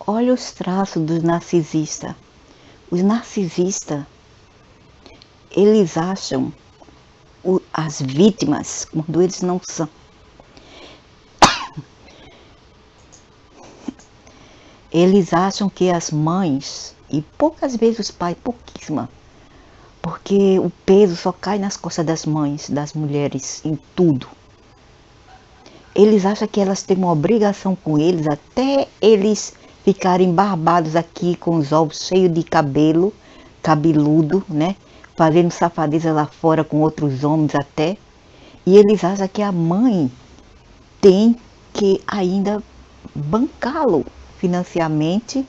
Olha os traços dos narcisistas. Os narcisistas, eles acham as vítimas quando eles não são. Eles acham que as mães, e poucas vezes os pais, pouquíssima, porque o peso só cai nas costas das mães, das mulheres, em tudo. Eles acham que elas têm uma obrigação com eles, até eles ficarem barbados aqui com os ovos cheios de cabelo, cabeludo, né? Fazendo safadeza lá fora com outros homens até. E eles acham que a mãe tem que ainda bancá-lo financialmente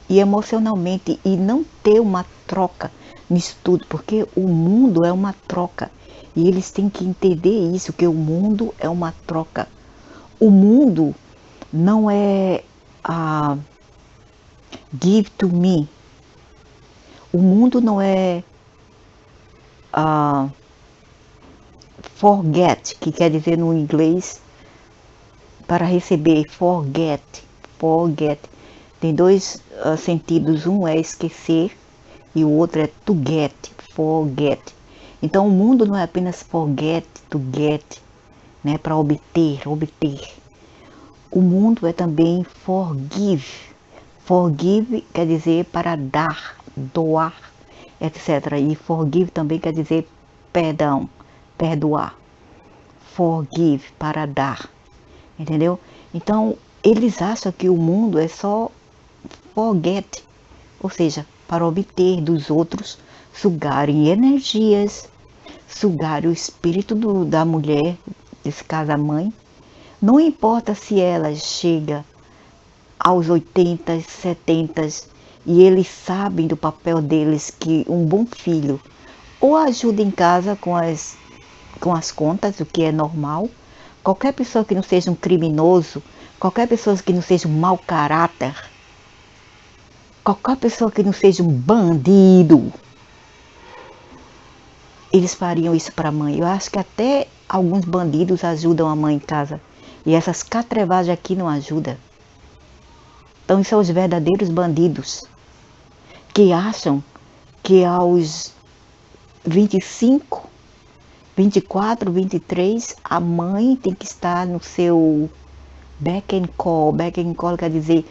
e emocionalmente, e não ter uma troca nisso tudo, porque o mundo é uma troca. E eles têm que entender isso, que o mundo é uma troca. O mundo não é give to me. O mundo não é forget, que quer dizer no inglês para receber, forget. Tem dois sentidos, um é esquecer e o outro é to get, forget. Então o mundo não é apenas forget, to get, né, para obter. O mundo é também forgive. Forgive quer dizer para dar, doar, etc. E forgive também quer dizer perdão, perdoar. Forgive, para dar. Entendeu? Então, eles acham que o mundo é só forget, ou seja, para obter dos outros, sugarem energias, sugar o espírito da mulher, nesse caso a mãe. Não importa se ela chega aos 80, 70 e eles sabem do papel deles, que um bom filho ou ajuda em casa com as contas, o que é normal. Qualquer pessoa que não seja um criminoso, qualquer pessoa que não seja um mau caráter, qualquer pessoa que não seja um bandido, eles fariam isso para a mãe. Eu acho que até alguns bandidos ajudam a mãe em casa. E essas catrevagens aqui não ajudam. Então, são os verdadeiros bandidos que acham que aos 25, 24, 23, a mãe tem que estar no seu back and call. Back and call quer dizer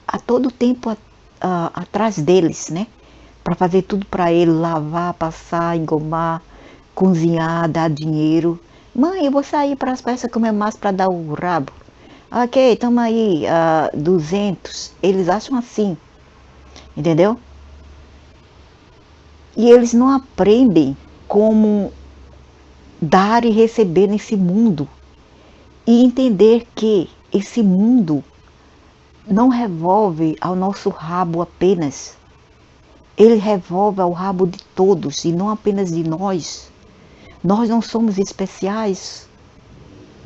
a todo tempo atrás deles, né? Para fazer tudo para ele, lavar, passar, engomar, cozinhar, dar dinheiro. Mãe, eu vou sair para as festas comer mais para dar o rabo. Ok, toma aí, 200. Eles acham assim, entendeu? E eles não aprendem como dar e receber nesse mundo. E entender que esse mundo não revolve ao nosso rabo apenas. Ele revolve ao rabo de todos e não apenas de nós. Nós não somos especiais.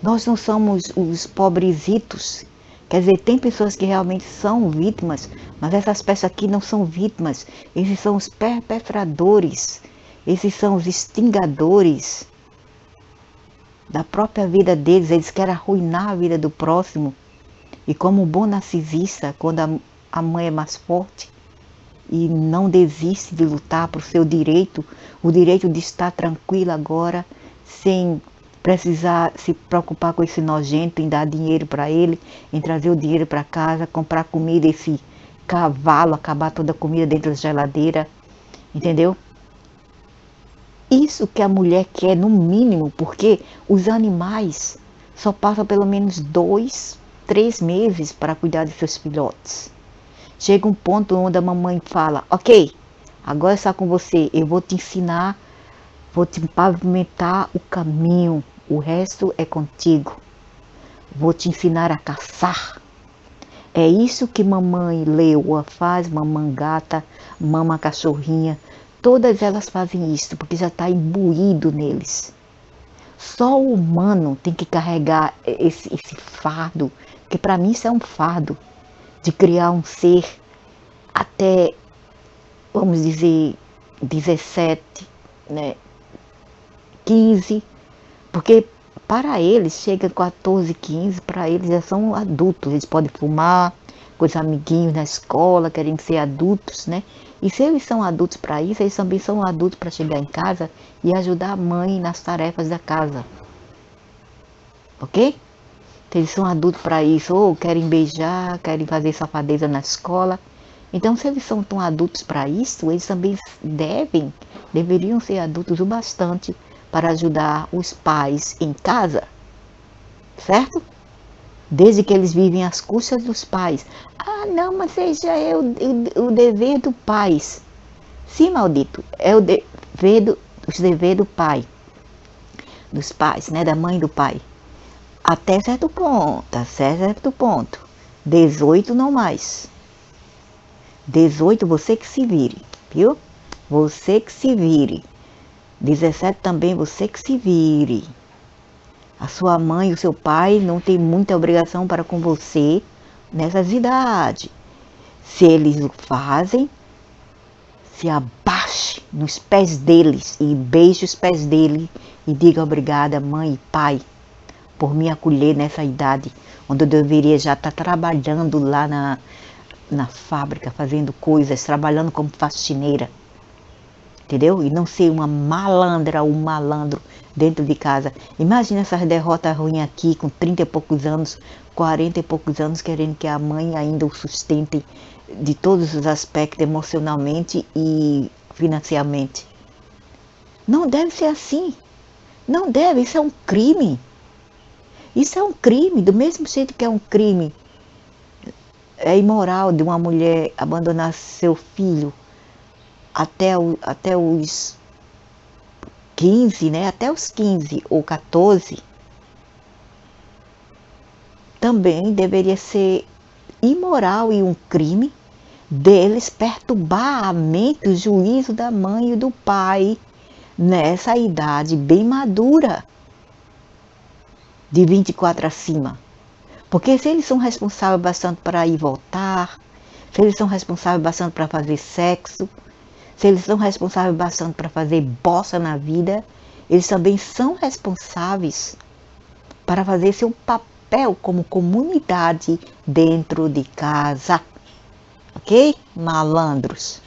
Nós não somos os pobrezitos. Quer dizer, tem pessoas que realmente são vítimas, mas essas pessoas aqui não são vítimas. Esses são os perpetradores. Esses são os extingadores da própria vida deles. Eles querem arruinar a vida do próximo. E como um bom narcisista, quando a mãe é mais forte e não desiste de lutar por seu direito, o direito de estar tranquila agora, sem precisar se preocupar com esse nojento, em dar dinheiro para ele, em trazer o dinheiro para casa, comprar comida, esse cavalo, acabar toda a comida dentro da geladeira, entendeu? Isso que a mulher quer, no mínimo, porque os animais só passam pelo menos 2, 3 meses para cuidar de seus filhotes. Chega um ponto onde a mamãe fala, ok, agora está com você, eu vou te ensinar, vou te pavimentar o caminho, o resto é contigo. Vou te ensinar a caçar. É isso que mamãe leoa faz, mamãe gata, mamãe cachorrinha. Todas elas fazem isso, porque já está imbuído neles. Só o humano tem que carregar esse fardo, que para mim isso é um fardo, de criar um ser até, vamos dizer, 17, né, 15, porque Para eles, chega 14, 15, para eles já são adultos. Eles podem fumar com os amiguinhos na escola, querem ser adultos, né? E se eles são adultos para isso, eles também são adultos para chegar em casa e ajudar a mãe nas tarefas da casa. Ok? Então, eles são adultos para isso, ou querem beijar, querem fazer safadeza na escola. Então, se eles são tão adultos para isso, eles também deveriam ser adultos o bastante para ajudar os pais em casa, certo? Desde que eles vivem às custas dos pais. Ah, não, mas seja o dever do pai. Sim, maldito, é o dever do pai, dos pais, né, da mãe e do pai. Até certo ponto. 18 não mais. 18 você que se vire, viu? Você que se vire. 17 também você que se vire. A sua mãe e o seu pai não tem muita obrigação para com você nessas idades. Se eles o fazem, se abaixe nos pés deles e beije os pés dele e diga obrigada, mãe e pai, por me acolher nessa idade, onde eu deveria já estar trabalhando lá na fábrica, fazendo coisas, trabalhando como faxineira. Entendeu? E não ser uma malandra ou um malandro dentro de casa. Imagina essas derrotas ruins aqui, com 30 e poucos anos, 40 e poucos anos, querendo que a mãe ainda o sustente de todos os aspectos, emocionalmente e financeiramente. Não deve ser assim. Não deve, isso é um crime. Isso é um crime, do mesmo jeito que é um crime. É imoral de uma mulher abandonar seu filho até os 15, né? Até os 15 ou 14, também deveria ser imoral e um crime deles perturbar a mente, o juízo da mãe e do pai nessa idade bem madura, de 24 acima. Porque se eles são responsáveis bastante para ir e voltar, se eles são responsáveis bastante para fazer sexo, se eles são responsáveis bastante para fazer bosta na vida, eles também são responsáveis para fazer seu papel como comunidade dentro de casa. Ok? Malandros.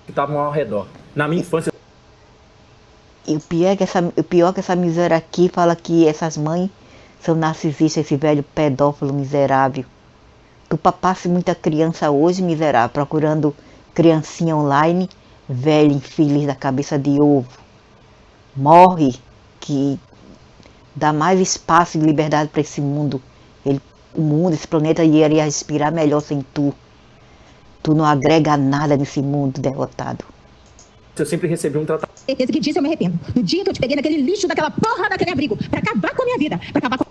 Que estavam ao redor. Na minha infância. E o pior é que essa miséria aqui fala que essas mães são narcisistas, esse velho pedófilo miserável. Tu papasse muita criança hoje, miserável, procurando criancinha online, velho infeliz da cabeça de ovo. Morre, que dá mais espaço e liberdade para esse mundo. O mundo, esse planeta iria respirar melhor sem tu. Tu não agrega nada nesse mundo derrotado. Eu sempre recebi um tratamento. Certeza que disso eu me arrependo. No dia que eu te peguei naquele lixo daquela porra daquele abrigo, pra acabar com a minha vida, pra acabar com...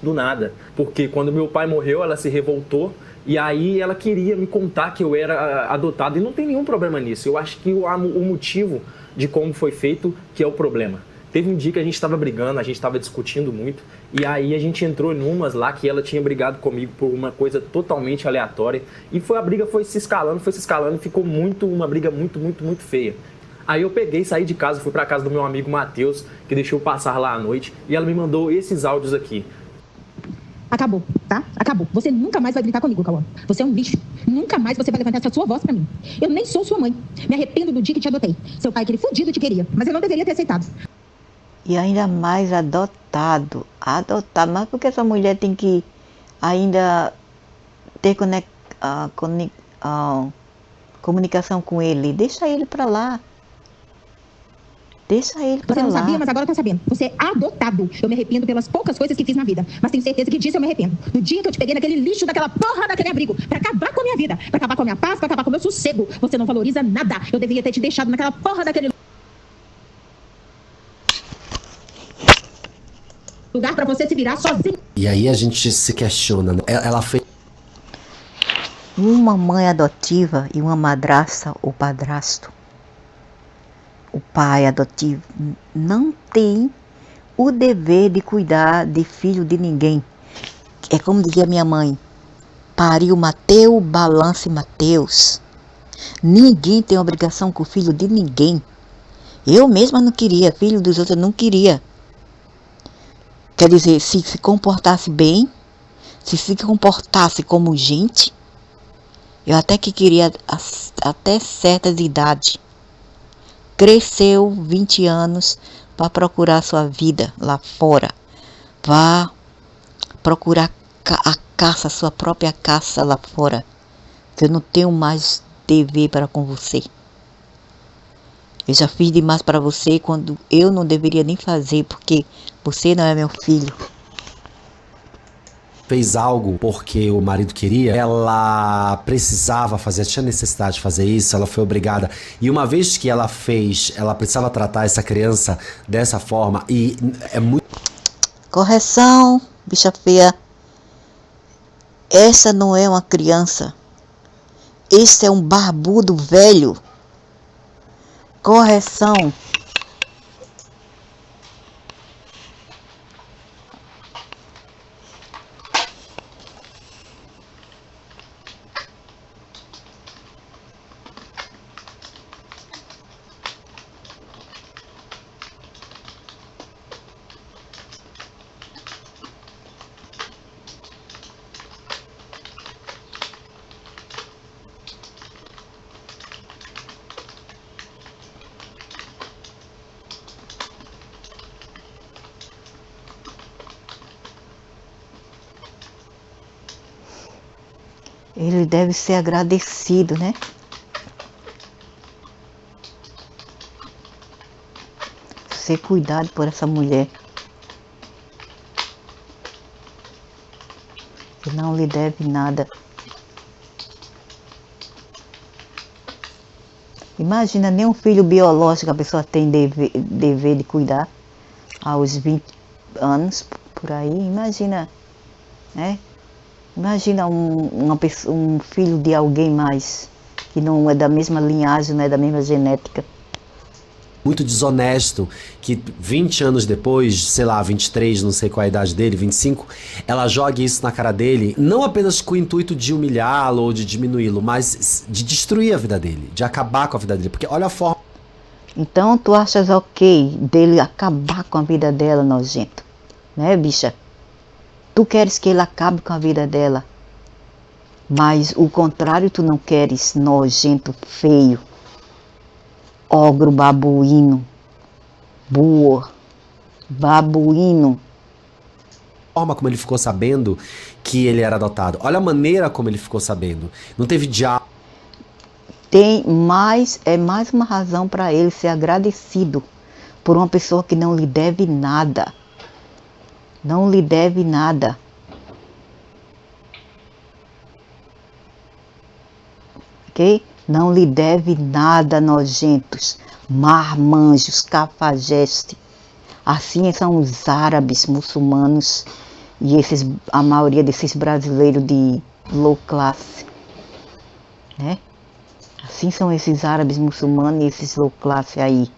Do nada. Porque quando meu pai morreu, ela se revoltou. E aí ela queria me contar que eu era adotado. E não tem nenhum problema nisso. Eu acho que o motivo de como foi feito que é o problema. Teve um dia que a gente estava brigando, a gente estava discutindo muito. E aí a gente entrou em umas lá que ela tinha brigado comigo por uma coisa totalmente aleatória. E a briga foi se escalando. E ficou uma briga muito feia. Aí eu peguei, saí de casa, fui pra casa do meu amigo Matheus, que deixou eu passar lá à noite. E ela me mandou esses áudios aqui. Acabou, tá? Acabou. Você nunca mais vai gritar comigo, Cauã. Você é um lixo. Nunca mais você vai levantar essa sua voz pra mim. Eu nem sou sua mãe. Me arrependo do dia que te adotei. Seu pai, aquele fudido, te queria. Mas eu não deveria ter aceitado. E ainda mais adotado. Mas por que essa mulher tem que ainda ter comunicação com ele? Deixa ele pra lá. Deixa ele pra lá. Você não sabia, mas agora tá sabendo. Você é adotado. Eu me arrependo pelas poucas coisas que fiz na vida. Mas tenho certeza que disso eu me arrependo. No dia que eu te peguei naquele lixo daquela porra daquele abrigo, pra acabar com a minha vida, pra acabar com a minha paz, pra acabar com o meu sossego. Você não valoriza nada. Eu deveria ter te deixado naquela porra daquele lugar pra você se virar sozinho. E aí a gente se questiona, né? Ela fez... Uma mãe adotiva e uma madrasta ou padrasto, o pai adotivo, não tem o dever de cuidar de filho de ninguém. É como dizia minha mãe, pariu Mateus, balance Mateus. Ninguém tem obrigação com o filho de ninguém. Eu mesma não queria, filho dos outros eu não queria. Quer dizer, se comportasse bem, se comportasse como gente, eu até que queria até certas idades. Cresceu 20 anos para procurar sua vida lá fora. Vá procurar sua própria caça lá fora. Eu não tenho mais dever para com você. Eu já fiz demais para você quando eu não deveria nem fazer, porque você não é meu filho. Fez algo porque o marido queria, ela precisava fazer, tinha necessidade de fazer isso, ela foi obrigada. E uma vez que ela fez, ela precisava tratar essa criança dessa forma e é muito... Correção, bicha feia. Essa não é uma criança. Esse é um barbudo velho. Correção. Ele deve ser agradecido, né? Ser cuidado por essa mulher. Que não lhe deve nada. Imagina, nem um filho biológico a pessoa tem dever de cuidar aos 20 anos, por aí. Imagina, né? Imagina um filho de alguém mais, que não é da mesma linhagem, não é da mesma genética. Muito desonesto, que 20 anos depois, sei lá, 23, não sei qual é a idade dele, 25, ela joga isso na cara dele, não apenas com o intuito de humilhá-lo ou de diminuí-lo, mas de destruir a vida dele, de acabar com a vida dele, porque olha a forma... Então tu achas ok dele acabar com a vida dela, nojento, né, bicha? Tu queres que ele acabe com a vida dela, mas o contrário tu não queres, nojento, feio, ogro, babuíno, burro, babuíno. A forma como ele ficou sabendo que ele era adotado, olha a maneira como ele ficou sabendo, não teve diálogo. É mais uma razão para ele ser agradecido por uma pessoa que não lhe deve nada. Não lhe deve nada. Ok? Não lhe deve nada, nojentos, marmanjos, cafajeste. Assim são os árabes muçulmanos e a maioria desses brasileiros de low class, né? Assim são esses árabes muçulmanos e esses low class aí.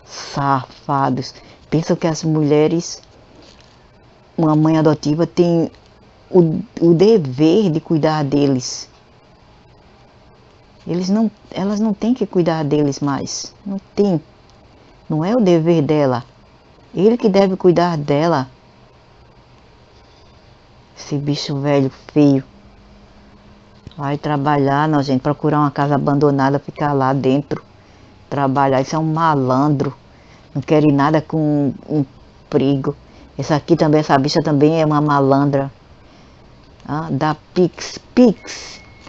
Safados. Pensam que as mulheres, uma mãe adotiva, tem o dever de cuidar deles. Elas não têm que cuidar deles mais. Não tem. Não é o dever dela. Ele que deve cuidar dela. Esse bicho velho, feio. Vai trabalhar, gente, procurar uma casa abandonada, ficar lá dentro. Trabalhar. Isso é um malandro. Não quer ir nada com um perigo. Essa bicha também é uma malandra. Da Pix.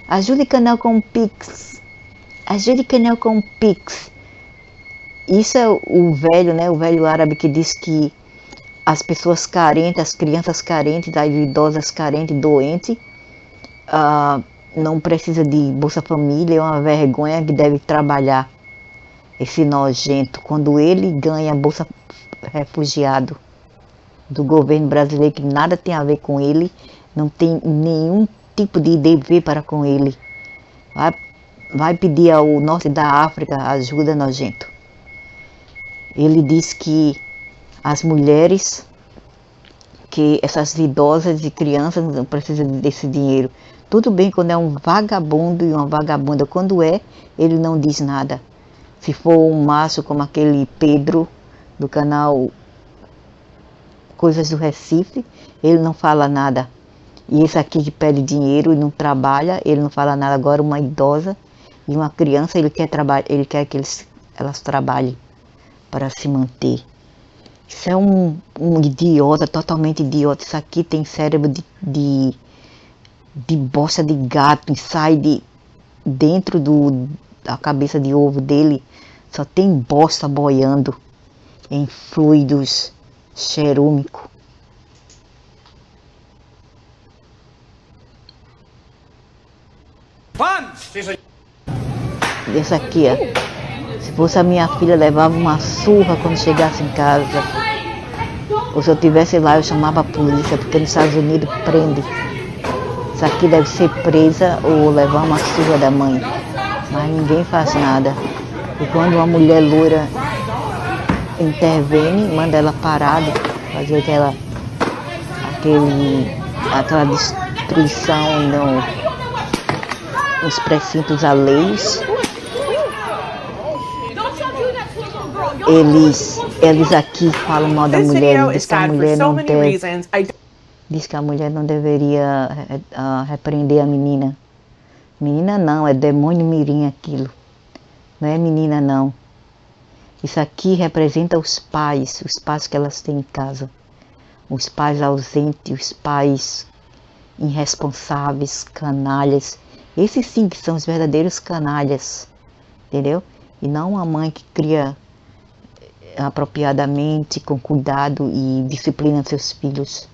Ajude o canal com Pix. Isso é o velho, né? O velho árabe que diz que as pessoas carentes, as crianças carentes, as idosas carentes, doentes, não precisa de Bolsa Família, é uma vergonha que deve trabalhar. Esse nojento, quando ele ganha Bolsa Refugiado do governo brasileiro, que nada tem a ver com ele, não tem nenhum tipo de dever para com ele. Vai pedir ao norte da África ajuda, nojento. Ele diz que as mulheres, que essas idosas e crianças não precisam desse dinheiro. Tudo bem quando é um vagabundo e uma vagabunda. Quando ele não diz nada. Se for um macho como aquele Pedro, do canal coisas do Recife, ele não fala nada. E esse aqui que pede dinheiro e não trabalha, ele não fala nada. Agora uma idosa e uma criança, ele quer que elas trabalhem para se manter. Isso é um idiota, totalmente idiota. Isso aqui tem cérebro de bosta de gato e sai dentro da cabeça de ovo dele. Só tem bosta boiando em fluidos cerúmicos. Essa aqui, ó. Se fosse a minha filha, levava uma surra quando chegasse em casa. Ou se eu estivesse lá, eu chamava a polícia, porque nos Estados Unidos prende. Isso aqui deve ser presa ou levar uma surra da mãe. Mas ninguém faz nada. E quando uma mulher loira intervém, manda ela parada, fazer aquela destruição nos precintos alheios. Eles aqui falam mal da mulher, diz que a mulher não deveria repreender a menina. Menina não, é demônio mirim aquilo. Não é menina não. Isso aqui representa os pais que elas têm em casa. Os pais ausentes, os pais irresponsáveis, canalhas. Esses sim que são os verdadeiros canalhas, entendeu? E não a mãe que cria apropriadamente, com cuidado e disciplina seus filhos.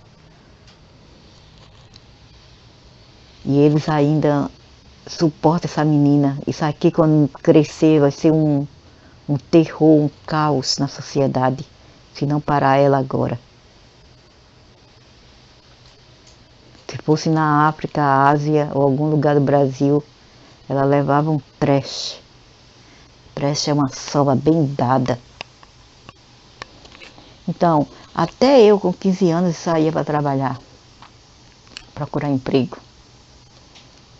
E eles ainda suportam essa menina. Isso aqui quando crescer vai ser um terror, um caos na sociedade, se não parar ela agora. Se fosse na África, Ásia ou algum lugar do Brasil, ela levava um trash. Trash é uma sova bem dada. Então, até eu com 15 anos saía para trabalhar, procurar emprego,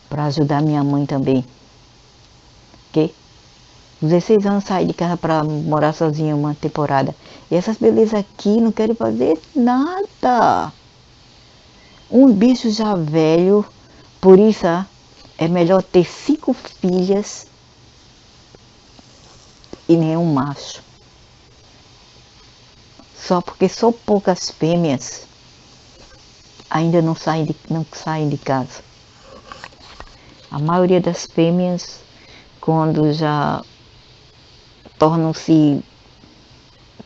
para ajudar minha mãe também. Ok? 16 anos saí de casa para morar sozinha uma temporada. E essas belezas aqui não querem fazer nada. Um bicho já velho, por isso é melhor ter 5 filhas e nenhum macho. Só porque só poucas fêmeas ainda não saem de casa. A maioria das fêmeas, quando já tornam-se,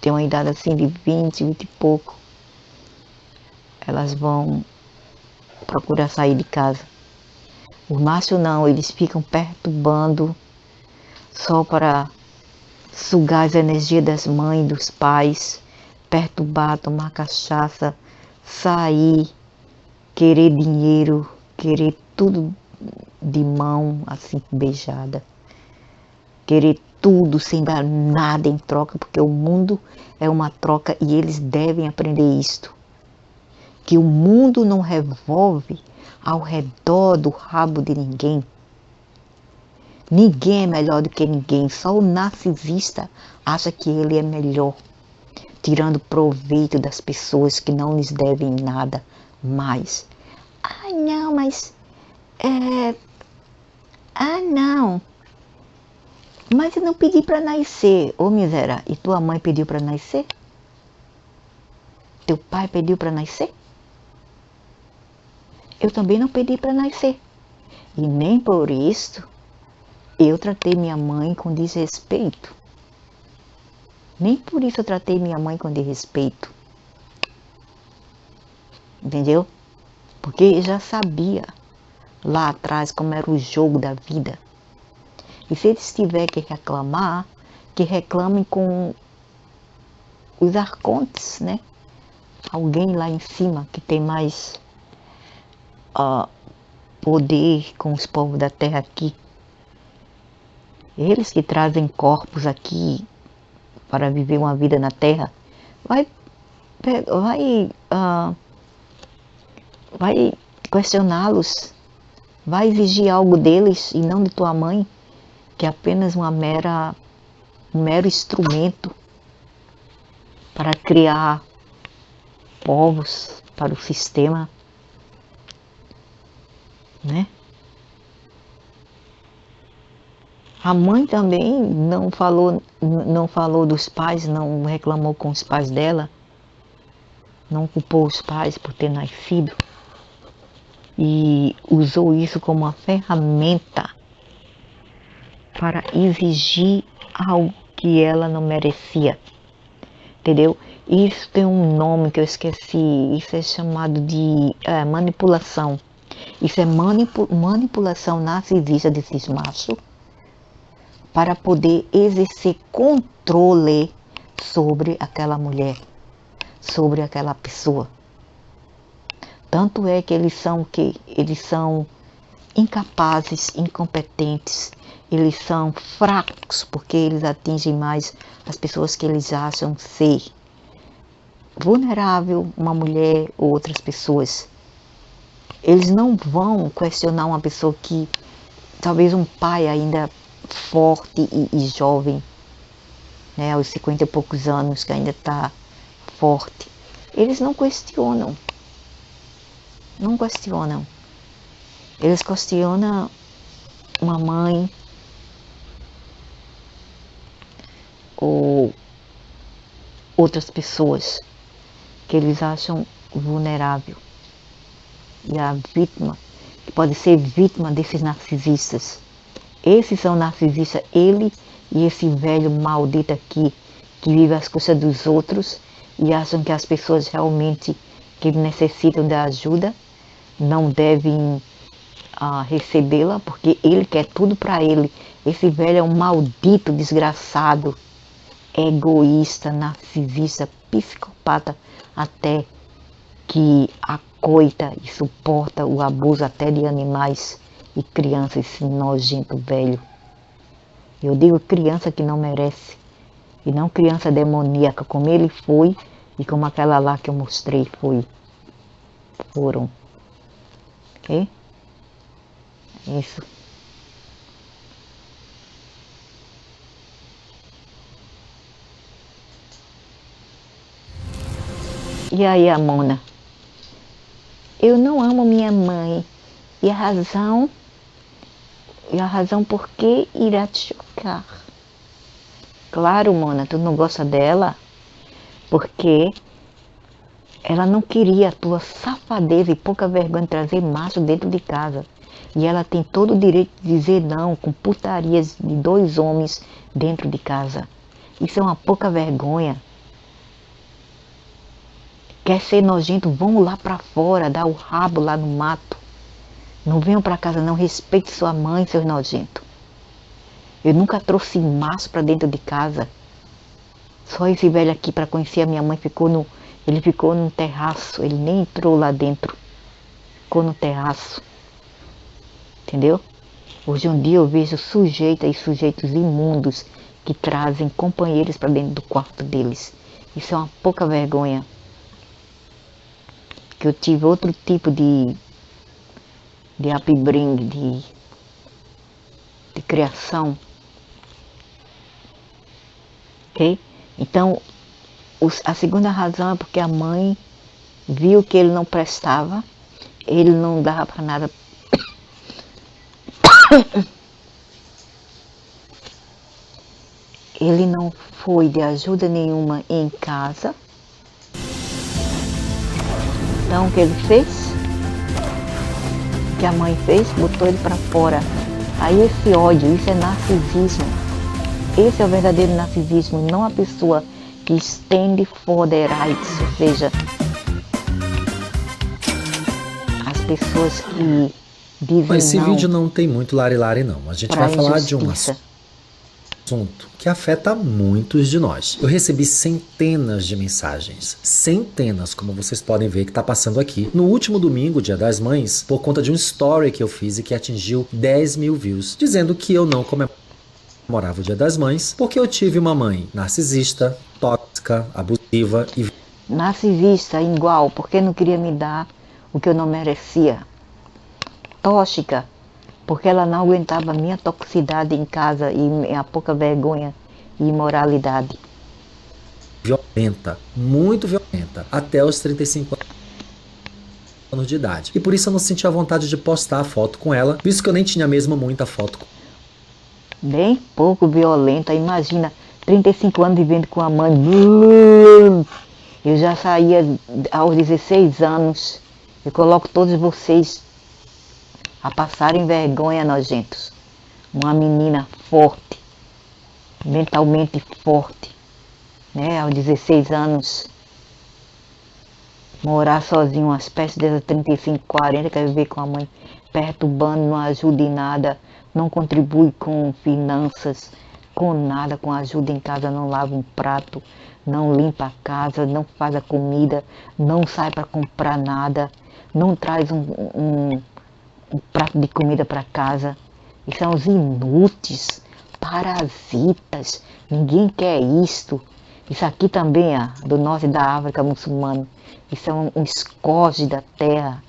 tem uma idade assim de 20 e pouco, elas vão procurar sair de casa. Os machos não, eles ficam perturbando só para sugar as energias das mães, dos pais, perturbar, tomar cachaça, sair, querer dinheiro, querer tudo de mão assim beijada, querer tudo sem dar nada em troca, porque o mundo é uma troca e eles devem aprender isto, que o mundo não revolve ao redor do rabo de ninguém. Ninguém é melhor do que ninguém, só o narcisista acha que ele é melhor, tirando proveito das pessoas que não lhes devem nada mais. Não, mas não. Mas eu não pedi para nascer, ô miséria. E tua mãe pediu para nascer? Teu pai pediu para nascer? Eu também não pedi para nascer. E nem por isso eu tratei minha mãe com desrespeito. Nem por isso eu tratei minha mãe com desrespeito. Entendeu? Porque eu já sabia lá atrás como era o jogo da vida. E se eles tiverem que reclamar, que reclamem com os arcontes, né? Alguém lá em cima que tem mais poder com os povos da terra aqui. Eles que trazem corpos aqui para viver uma vida na terra, vai questioná-los, vai exigir algo deles e não de tua mãe, que é apenas um mero instrumento para criar povos, para o sistema, né? A mãe também não falou dos pais, não reclamou com os pais dela, não culpou os pais por ter nascido e usou isso como uma ferramenta para exigir algo que ela não merecia, entendeu? Isso tem um nome que eu esqueci, isso é chamado de manipulação. Isso é manipulação narcisista desses machos para poder exercer controle sobre aquela mulher, sobre aquela pessoa. Tanto é que eles são incapazes, incompetentes, eles são fracos, porque eles atingem mais as pessoas que eles acham ser vulnerável, uma mulher ou outras pessoas. Eles não vão questionar uma pessoa que, talvez um pai ainda forte e jovem, né, aos 50 e poucos anos, que ainda está forte. Eles não questionam. Não questionam. Eles questionam uma mãe ou outras pessoas que eles acham vulnerável. E a vítima, que pode ser vítima desses narcisistas. Esses são narcisistas, ele e esse velho maldito aqui, que vive às custas dos outros e acham que as pessoas realmente que necessitam da ajuda não devem recebê-la, porque ele quer tudo para ele. Esse velho é um maldito, desgraçado, egoísta, narcisista, psicopata, até que acoita e suporta o abuso até de animais e crianças, esse nojento velho. Eu digo criança que não merece, e não criança demoníaca, como ele foi e como aquela lá que eu mostrei foram. Ok? Isso. E aí, Amona? Eu não amo minha mãe. E a razão por que irá te chocar? Claro, Mona, tu não gosta dela porque ela não queria a tua safadeza e pouca vergonha de trazer macho dentro de casa. E ela tem todo o direito de dizer não com putarias de 2 homens dentro de casa. Isso é uma pouca vergonha. Quer ser nojento? Vão lá pra fora, dar o rabo lá no mato. Não venham pra casa não, respeite sua mãe, seus nojentos. Eu nunca trouxe macho pra dentro de casa. Só esse velho aqui, para conhecer a minha mãe, ele ficou no terraço, ele nem entrou lá dentro. Ficou no terraço. Entendeu? Hoje um dia eu vejo sujeitos imundos que trazem companheiros para dentro do quarto deles. Isso é uma pouca vergonha. Que eu tive outro tipo de upbringing, de criação. Ok? Então, a segunda razão é porque a mãe viu que ele não prestava, ele não dava para nada. Ele não foi de ajuda nenhuma em casa. Então o que ele fez? O que a mãe fez? Botou ele para fora. Aí esse ódio, isso é narcisismo. Esse é o verdadeiro narcisismo, não a pessoa que stand for the rights, ou seja, as pessoas que dizem Mas esse não vídeo não tem muito lari-lari não. A gente vai falar de um injustiça. assunto que afeta muitos de nós. Eu recebi centenas de mensagens, centenas, como vocês podem ver que está passando aqui, no último domingo, Dia das Mães, por conta de um story que eu fiz e que atingiu 10 mil views, dizendo que eu não comemorava o Dia das Mães porque eu tive uma mãe narcisista, tóxica, abusiva e Narcisista igual, porque não queria me dar o que eu não merecia. Tóxica, porque ela não aguentava a minha toxicidade em casa e a pouca vergonha e imoralidade. violenta, muito violenta, até os 35 anos de idade. E por isso eu não sentia vontade de postar a foto com ela, visto que eu nem tinha mesmo muita foto. Bem pouco violenta. Imagina, 35 anos vivendo com a mãe. Eu já saía aos 16 anos. Eu coloco todos vocês a passarem vergonha, nojentos. Uma menina forte, mentalmente forte, né? Aos 16 anos. Morar sozinho, uma espécie de 35, 40, quer viver com a mãe perturbando, não ajuda em nada, não contribui com finanças, com nada, com ajuda em casa, não lava um prato, não limpa a casa, não faz a comida, não sai para comprar nada, não traz um prato de comida para casa. E são os inúteis, parasitas, ninguém quer isto. Isso aqui também, do norte da África muçulmana, isso é um escoge da terra,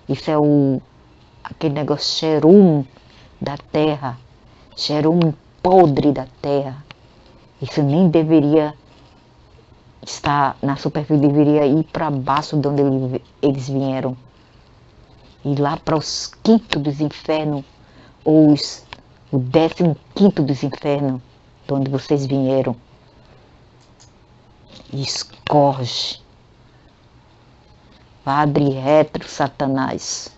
isso é aquele negócio cherum da terra, cherum podre da terra. Isso nem deveria estar na superfície, deveria ir para baixo de onde eles vieram. Ir lá para os quintos dos infernos, ou o 15º dos infernos, de onde vocês vieram. Escorge. Padre retro Satanás.